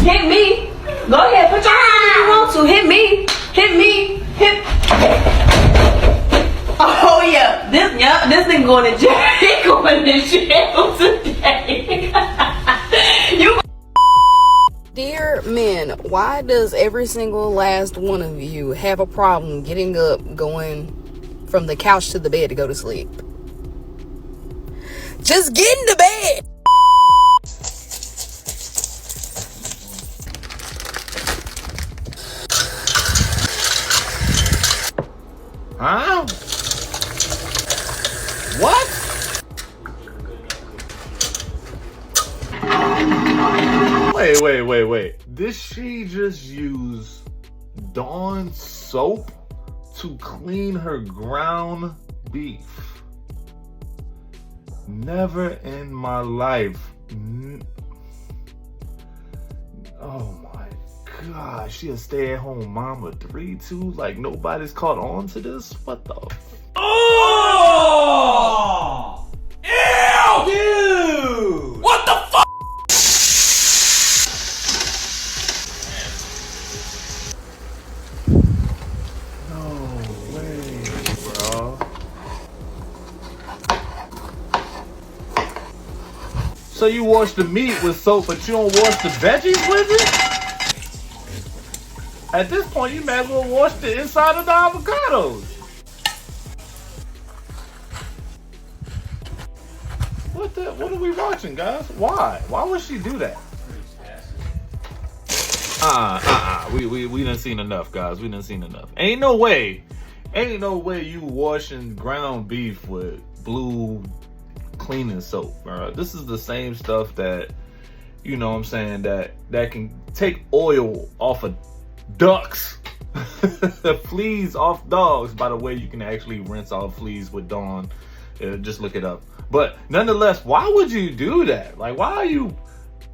Hit me. Go ahead, put your hands if you want to. Hit me. Hit me. Hit. Oh yeah, this nigga going to jail. He going to jail today. You. Dear men, why does every single last one of you have a problem getting up, going from the couch to the bed to go to sleep? Just get into bed. Huh? What? Wait. Did she just use Dawn soap to clean her ground beef? Never in my life. Oh my God, she a stay-at-home mom of 3 too? Like nobody's caught on to this? What the? Oh! Ew! Dude! What the fuck? No way, bro. So you wash the meat with soap, but you don't wash the veggies with it? At this point, you might as well wash the inside of the avocados. What are we watching, guys? Why? Why would she do that? We done seen enough, guys. We done seen enough. Ain't no way you washing ground beef with blue cleaning soap, bro. This is the same stuff that, you know what I'm saying, that can take oil off of ducks. Fleas off dogs. By the way, you can actually rinse off fleas with Dawn. Just look it up. But nonetheless, why would you do that? Like, why are you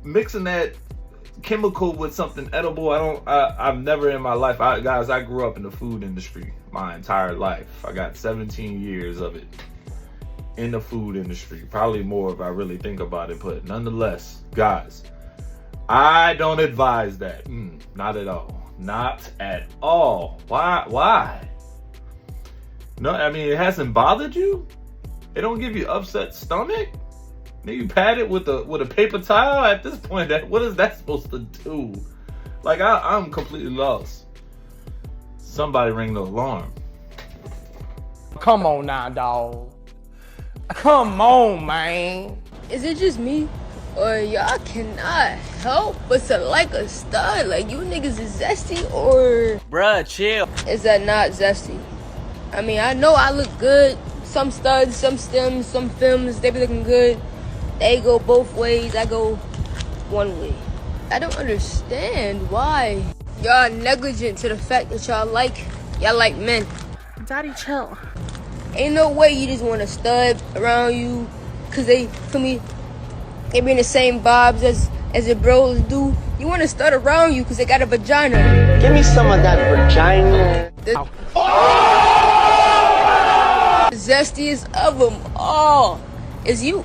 mixing that chemical with something edible? I've never in my life, guys, I grew up in the food industry my entire life. I got 17 years of it in the food industry, probably more if I really think about it. But nonetheless, guys, I don't advise that. Not at all. Not at all. Why? No, I mean, it hasn't bothered you? It don't give you upset stomach? Then you pat it with a paper towel? At this point, what is that supposed to do? Like, I'm completely lost. Somebody ring the alarm. Come on now, dawg. Come on, man. Is it just me? Or y'all cannot help but to like a stud? Like, you niggas is zesty, or... Bruh, chill. Is that not zesty? I mean, I know I look good. Some studs, some stems, some films, they be looking good. They go both ways, I go one way. I don't understand why y'all negligent to the fact that y'all like men. Daddy, chill. Ain't no way you just want a stud around you, cause they, for me, they be in the same bobs as the bros do. You want a stud around you cause they got a vagina. Give me some of that vagina. The zestiest of them all is you.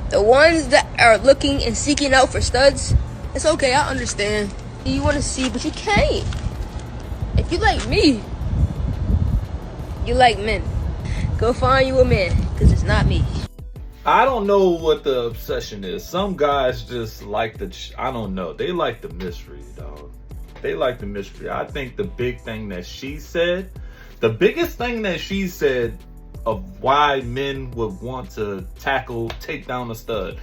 The ones that are looking and seeking out for studs. It's okay, I understand. You want to see, but you can't. If you like me, you like men. Go find you a man, because it's not me. I don't know what the obsession is. Some guys just like I don't know. They like the mystery, dog. They like the mystery. I think the big thing that she said, the biggest thing that she said of why men would want to take down a stud,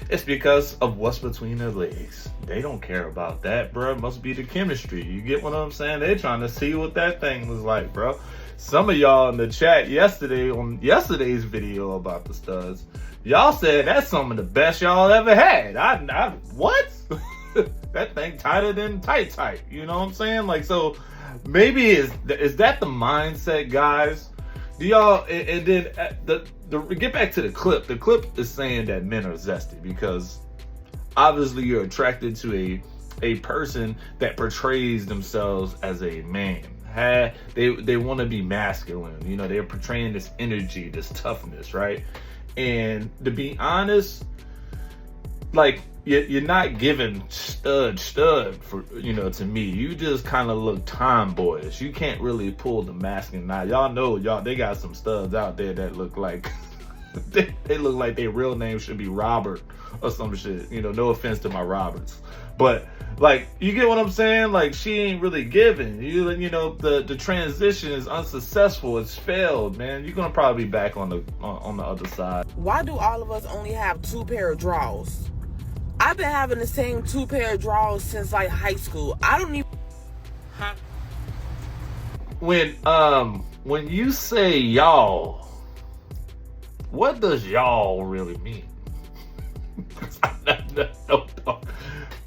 it's because of what's between their legs. They don't care about that, bro. It must be the chemistry. You get what I'm saying? They're trying to see what that thing was like, bro. Some of y'all in the chat yesterday on yesterday's video about the studs, y'all said that's some of the best y'all ever had. What? That thing tighter than tight. You know what I'm saying? Like, so maybe is that the mindset, guys? Do y'all, and then get back to the clip. The clip is saying that men are zesty because obviously you're attracted to a person that portrays themselves as a man. They want to be masculine. You know, they're portraying this energy, this toughness, right? And to be honest, like, you're not giving stud for, you know, to me. You just kind of look tomboyish. You can't really pull the masculine. Now y'all know they got some studs out there that look like they look like their real name should be Robert or some shit. You know, no offense to my Roberts, but like, you get what I'm saying? Like, she ain't really giving. You know, the transition is unsuccessful. It's failed, man. You're gonna probably be back on the other side. Why do all of us only have 2 pair of drawers? I've been having the same 2 pair of drawers since like high school. I don't even. Huh? When you say y'all, what does y'all really mean?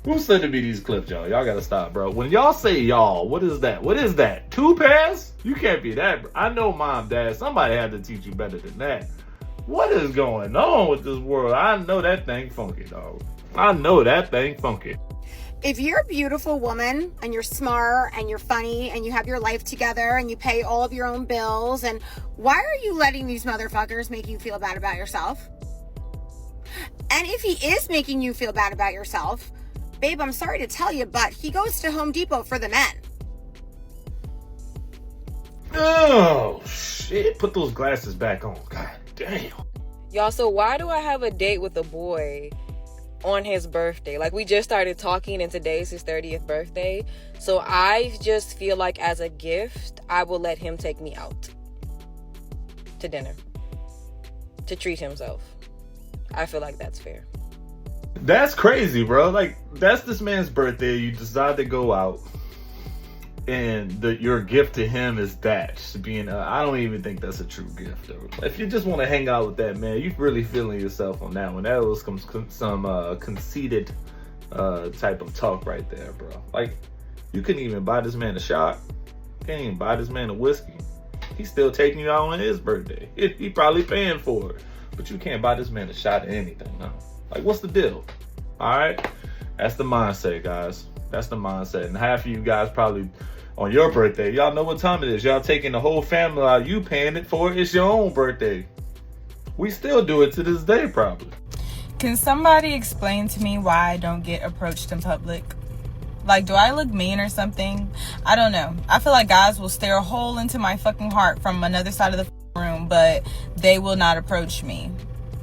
Who sending me these clips, y'all? Y'all gotta stop, bro. When y'all say y'all, what is that? What is that? 2 pairs? You can't be that, bro. I know, mom, dad, somebody had to teach you better than that. What is going on with this world? I know that thing funky, dog. I know that thing funky. If you're a beautiful woman and you're smart and you're funny and you have your life together and you pay all of your own bills, and why are you letting these motherfuckers make you feel bad about yourself? And if he is making you feel bad about yourself, babe, I'm sorry to tell you, but he goes to Home Depot for the men. Oh, shit. Put those glasses back on. God damn. Y'all, so why do I have a date with a boy on his birthday? Like, we just started talking and today's his 30th birthday. So I just feel like as a gift, I will let him take me out to dinner to treat himself. I feel like that's fair. That's crazy, bro. Like, that's this man's birthday. You decide to go out, and your gift to him is that. Just being, I don't even think that's a true gift, though. If you just want to hang out with that man, you really feeling yourself on that one. That was some conceited type of talk right there, bro. Like, you couldn't even buy this man a shot. You can't even buy this man a whiskey. He's still taking you out on his birthday. He probably paying for it, but you can't buy this man a shot of anything, no. Like, what's the deal? All right? That's the mindset, guys. That's the mindset. And half of you guys probably, on your birthday, y'all know what time it is. Y'all taking the whole family out. You paying it for it. It's your own birthday. We still do it to this day, probably. Can somebody explain to me why I don't get approached in public? Like, do I look mean or something? I don't know. I feel like guys will stare a hole into my fucking heart from another side of the room, but they will not approach me.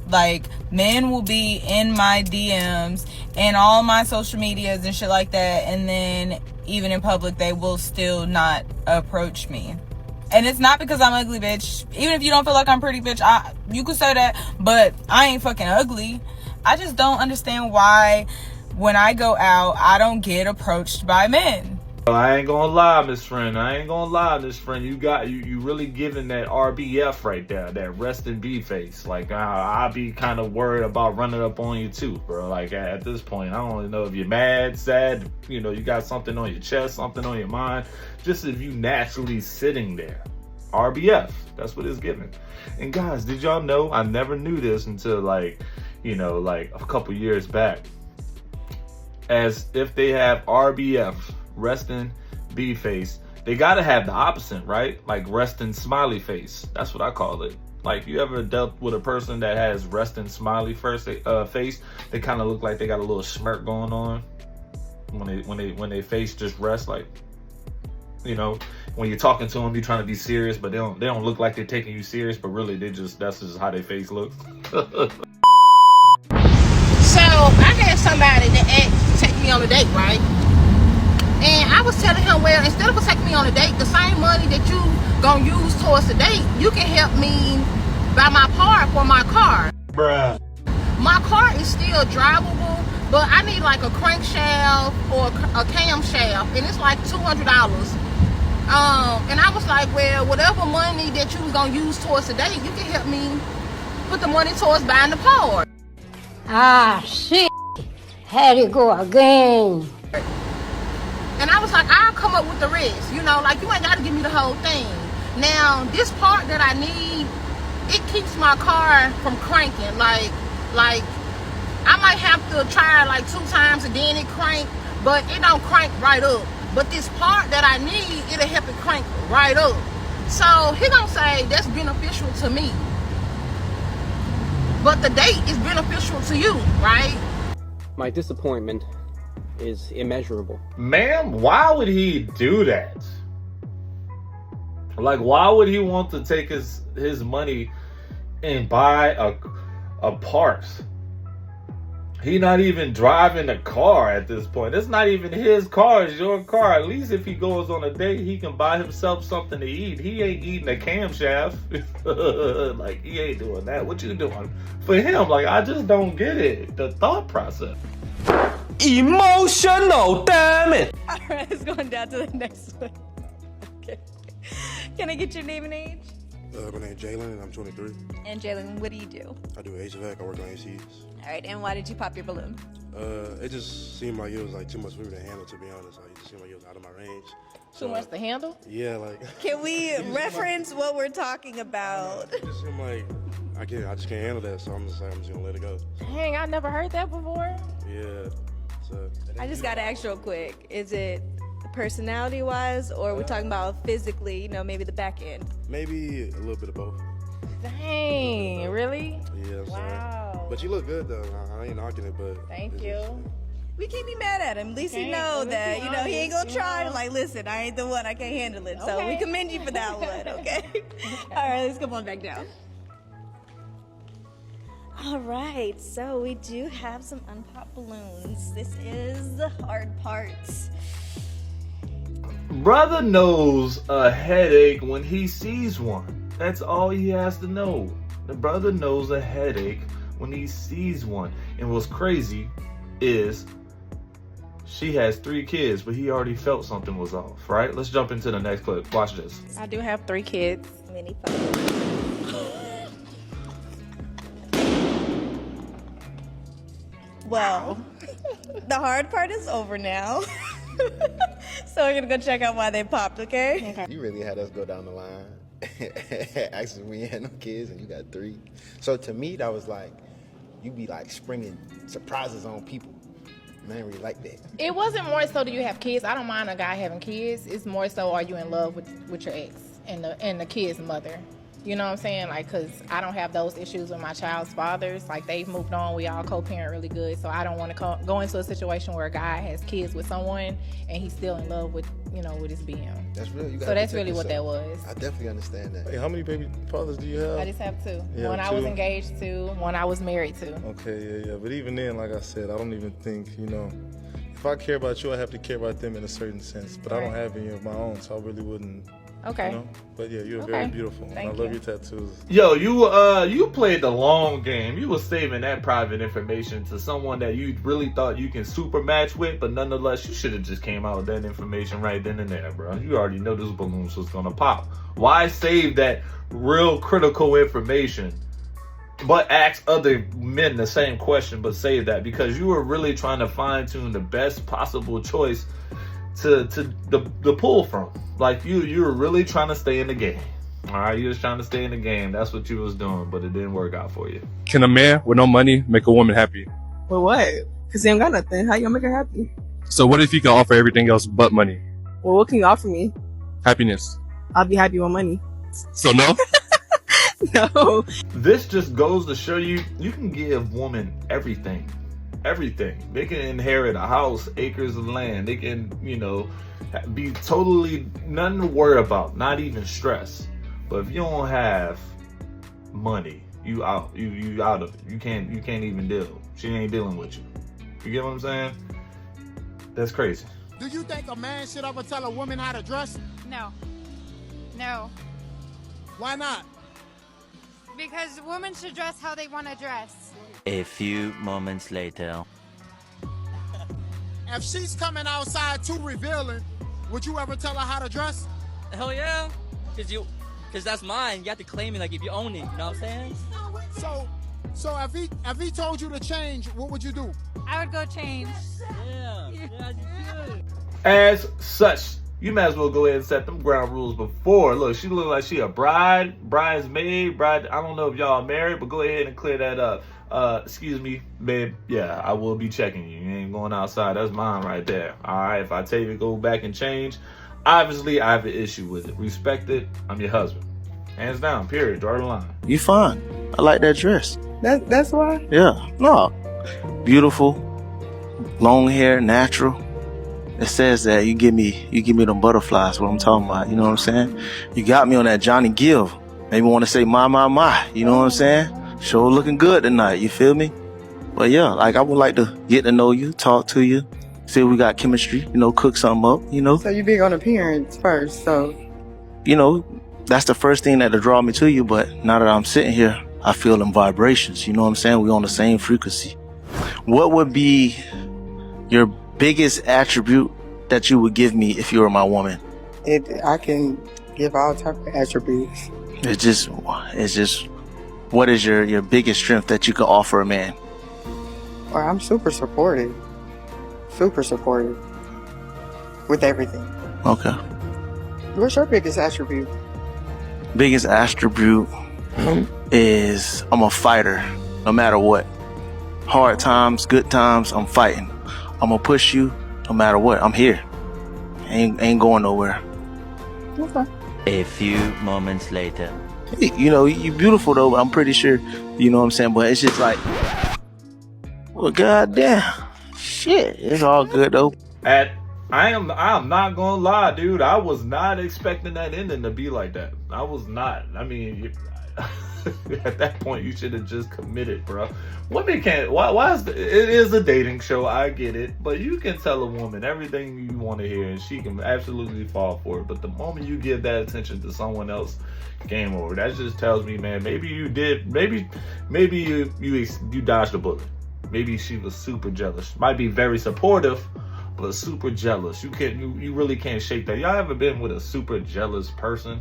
Like, men will be in my DMs and all my social medias and shit like that, and then even in public, they will still not approach me. And it's not because I'm ugly, bitch. Even if you don't feel like I'm pretty, bitch, you could say that, but I ain't fucking ugly. I just don't understand why when I go out, I don't get approached by men. I ain't gonna lie, Miss Friend. You really giving that RBF right there, that rest in B face. Like, I'll be kind of worried about running up on you too, bro. Like, at this point, I don't really know if you're mad, sad, you know, you got something on your chest, something on your mind. Just if you naturally sitting there. RBF, that's what it's giving. And guys, did y'all know, I never knew this until like, you know, like a couple years back. As if they have RBF, resting B face, they gotta have the opposite, right? Like resting smiley face. That's what I call it. Like, you ever dealt with a person that has resting smiley face? They kind of look like they got a little smirk going on when they face just rest. Like, you know, when you're talking to them, you're trying to be serious, but they don't look like they're taking you serious, but really that's just how their face looks. So I had somebody that asked to take me on a date, right? And I was telling him, well, instead of taking me on a date, the same money that you gonna use towards the date, you can help me buy my part for my car. Bruh. My car is still drivable, but I need like a crankshaft or a camshaft, and it's like $200. And I was like, well, whatever money that you was gonna use towards the date, you can help me put the money towards buying the part. Ah, shit. Had it go again. And I was like, I'll come up with the rest. You know, like, you ain't got to give me the whole thing. Now, this part that I need, it keeps my car from cranking. Like I might have to try like 2 times and then it crank, but it don't crank right up. But this part that I need, it'll help it crank right up. So he gonna say that's beneficial to me. But the date is beneficial to you, right? My disappointment is immeasurable. Ma'am, why would he do that? Like, why would he want to take his money and buy a part? He not even driving the car at this point. It's not even his car, it's your car. At least if he goes on a date, he can buy himself something to eat. He ain't eating a camshaft. Like, he ain't doing that. What you doing for him? Like, I just don't get it. The thought process. Emotional, damn it! Alright, it's going down to the next one. Okay. Can I get your name and age? My name's Jalen and I'm 23. And Jalen, what do you do? I do HVAC, I work on ACs. Alright, and why did you pop your balloon? It just seemed like it was like too much for me to handle, to be honest. Like, it just seemed like it was out of my range. Too much to handle? Yeah, like. Can we reference what we're talking about? It just seemed like I just can't handle that, so I'm just gonna let it go. Dang, I never heard that before. Yeah. So. I just gotta ask real quick. Is it personality wise, or are we talking about physically, maybe the back end? Maybe a little bit of both. Dang, really? Yeah. Wow. But you look good though. I ain't knocking it, but. Thank you. We can't be mad at him. At least he know that, he ain't gonna try. Like, listen, I ain't the one. I can't handle it. So we commend you for that one, okay? All right, let's come on back down. All right, so we do have some unpopped balloons. This is the hard part. Brother knows a headache when he sees one. That's all he has to know. The brother knows a headache when he sees one. And what's crazy is she has 3 kids, but he already felt something was off, right? Let's jump into the next clip. Watch this. I do have 3 kids. Many Well, the hard part is over now. So we're gonna go check out why they popped, okay? You really had us go down the line. Actually, we ain't had no kids and you got 3. So to me, that was like, you be like springing surprises on people. And I ain't really like that. It wasn't more so do you have kids. I don't mind a guy having kids. It's more so are you in love with your ex and the kid's mother. You know what I'm saying? Like, because I don't have those issues with my child's fathers. Like, they've moved on. We all co-parent really good. So I don't want to go into a situation where a guy has kids with someone and he's still in love with, with his BM. That's real. So that's really what that was. I definitely understand that. Hey, how many baby fathers do you have? I just have 2. Yeah, one I was engaged to, one I was married to. Okay, yeah. But even then, like I said, I don't even think, if I care about you, I have to care about them in a certain sense. But I don't have any of my own, so I really wouldn't. Okay. But yeah, you're very beautiful. Thank I love your tattoos. Yo, you played the long game. You were saving that private information to someone that you really thought you can super match with, but nonetheless, you should have just came out with that information right then and there, bro. You already know this balloon was gonna pop. Why save that real critical information, but ask other men the same question, but save that? Because you were really trying to fine tune the best possible choice to the pull from. Like, you were really trying to stay in the game. All right, you was trying to stay in the game. That's what you was doing, but it didn't work out for you. Can a man with no money make a woman happy? Well, what? Because he ain't got nothing. How you gonna make her happy? So what if he can offer everything else but money? Well, what can you offer me? Happiness. I'll be happy with money. So no? No. This just goes to show you can give women everything. Everything. They can inherit a house, acres of land. They can, be totally nothing to worry about, not even stress. But if you don't have money, you out. You out of it. You can't even deal. She ain't dealing with you. You get what I'm saying? That's crazy. Do you think a man should ever tell a woman how to dress? No. No. Why not? Because women should dress how they want to dress. A few moments later. If she's coming outside too revealing, would you ever tell her how to dress? Hell yeah. Cause that's mine. You have to claim it like if you own it. You know what I'm saying? So if he told you to change, what would you do? I would go change. Yeah. As such, you might as well go ahead and set them ground rules before. Look, she look like she a bridesmaid. I don't know if y'all married, but go ahead and clear that up. Excuse me, babe. Yeah, I will be checking you. You ain't going outside. That's mine right there. All right. If I tell you to go back and change, obviously I have an issue with it. Respect it. I'm your husband. Hands down. Period. Draw the line. You fine. I like that dress. That's why? Yeah. No. Beautiful. long hair, natural. It says that you give me them butterflies, what I'm talking about, you know what I'm saying? You got me on that Johnny Gill. Maybe want to say my, you know what I'm saying? Sure looking good tonight, you feel me? But yeah, like I would like to get to know you, talk to you, see if we got chemistry, you know, cook something up, you know? So you big on appearance first, so. You know, that's the first thing that'll draw me to you, but now that I'm sitting here, I feel them vibrations, you know what I'm saying? We're on the same frequency. What would be your biggest attribute that you would give me if you were my woman? I can give all type of attributes. It's just, what is your biggest strength that you can offer a man? Well, I'm super supportive with everything. Okay. What's your biggest attribute? Biggest attribute is I'm a fighter, no matter what. Hard times, good times, I'm fighting. I'm gonna push you no matter what. I'm here. Ain't going nowhere. Okay. A few moments later. You know, you beautiful though, but I'm pretty sure, you know what I'm saying? But it's just like, well, goddamn. Shit, it's all good though. I'm not gonna lie, dude. I was not expecting that ending to be like that. I was not. I mean, at that point, you should have just committed, bro. Women can't. Why is it is a dating show? I get it, but you can tell a woman everything you want to hear, and she can absolutely fall for it. But the moment you give that attention to someone else, game over. That just tells me, man, maybe you did. Maybe you dodged a bullet. Maybe she was super jealous. Might be very supportive, but super jealous. You really can't shake that. Y'all ever been with a super jealous person?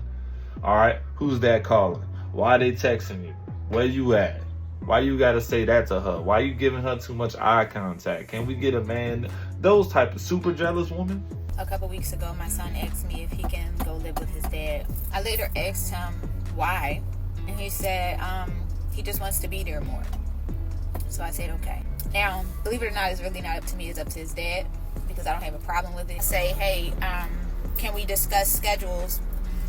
All right, who's that calling? Why they texting you? Where you at? Why you gotta say that to her? Why you giving her too much eye contact? Can we get a man, those type of super jealous women? A couple weeks ago, my son asked me if he can go live with his dad. I later asked him why, and he said he just wants to be there more. So I said, okay. Now, believe it or not, it's really not up to me. It's up to his dad, because I don't have a problem with it. Say, hey, can we discuss schedules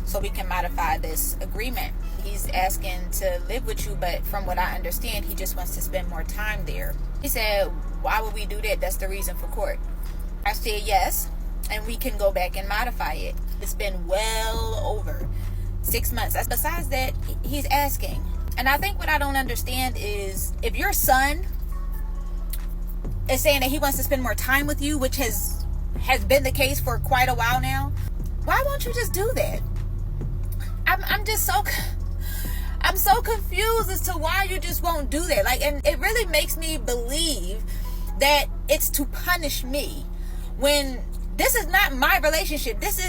so we can modify this agreement? He's asking to live with you, but from what I understand, he just wants to spend more time there. He said, why would we do that? That's the reason for court. I said, yes, and we can go back and modify it. It's been well over 6 months. Besides that, he's asking. And I think what I don't understand is, if your son is saying that he wants to spend more time with you, which has been the case for quite a while now, why won't you just do that? I'm so confused as to why you just won't do that. Like, and it really makes me believe that it's to punish me, when this is not my relationship. This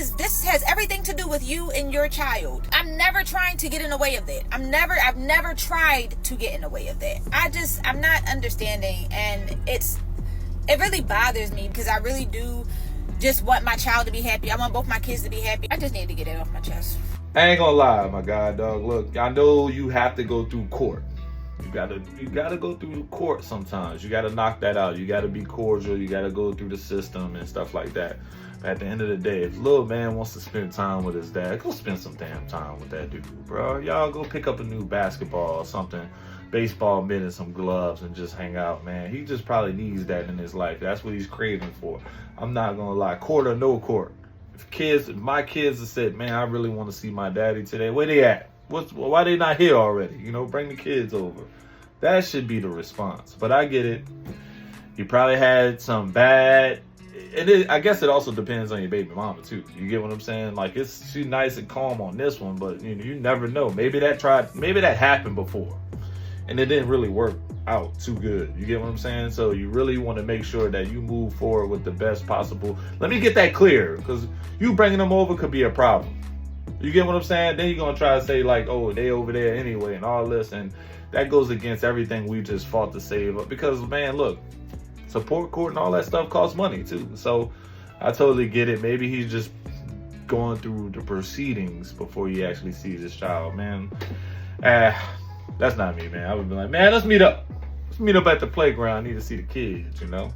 has everything to do with you and your child. I'm never trying to get in the way of that. I've never tried to get in the way of that. I'm not understanding, and it really bothers me, because I really do just want my child to be happy. I want both my kids to be happy. I just need to get it off my chest. I ain't gonna lie, my God, dog. Look, I know you have to go through court. You gotta go through court sometimes. You gotta knock that out. You gotta be cordial. You gotta go through the system and stuff like that. But at the end of the day, if little man wants to spend time with his dad, go spend some damn time with that dude, bro. Y'all go pick up a new basketball or something, baseball mitt and some gloves, and just hang out, man. He just probably needs that in his life. That's what he's craving for. I'm not gonna lie, court or no court. If my kids have said, man, I really want to see my daddy today, where they at? Why they not here already? You know, bring the kids over. That should be the response. But I get it. You probably had some bad. I guess it also depends on your baby mama too. You get what I'm saying? Like, she's nice and calm on this one, but you never know. Maybe that happened before, and it didn't really work out too good. You get what I'm saying? So you really want to make sure that you move forward with the best possible. Let me get that clear, because you bringing them over could be a problem. You get what I'm saying? Then you're going to try to say, like, oh, they over there anyway and all this, and that goes against everything we just fought to save up. Because, man, look, support court and all that stuff costs money too. So I totally get it. Maybe he's just going through the proceedings before he actually sees his child, man. That's not me, man. I would be like, man, let's meet up. Let's meet up at the playground. I need to see the kids, you know?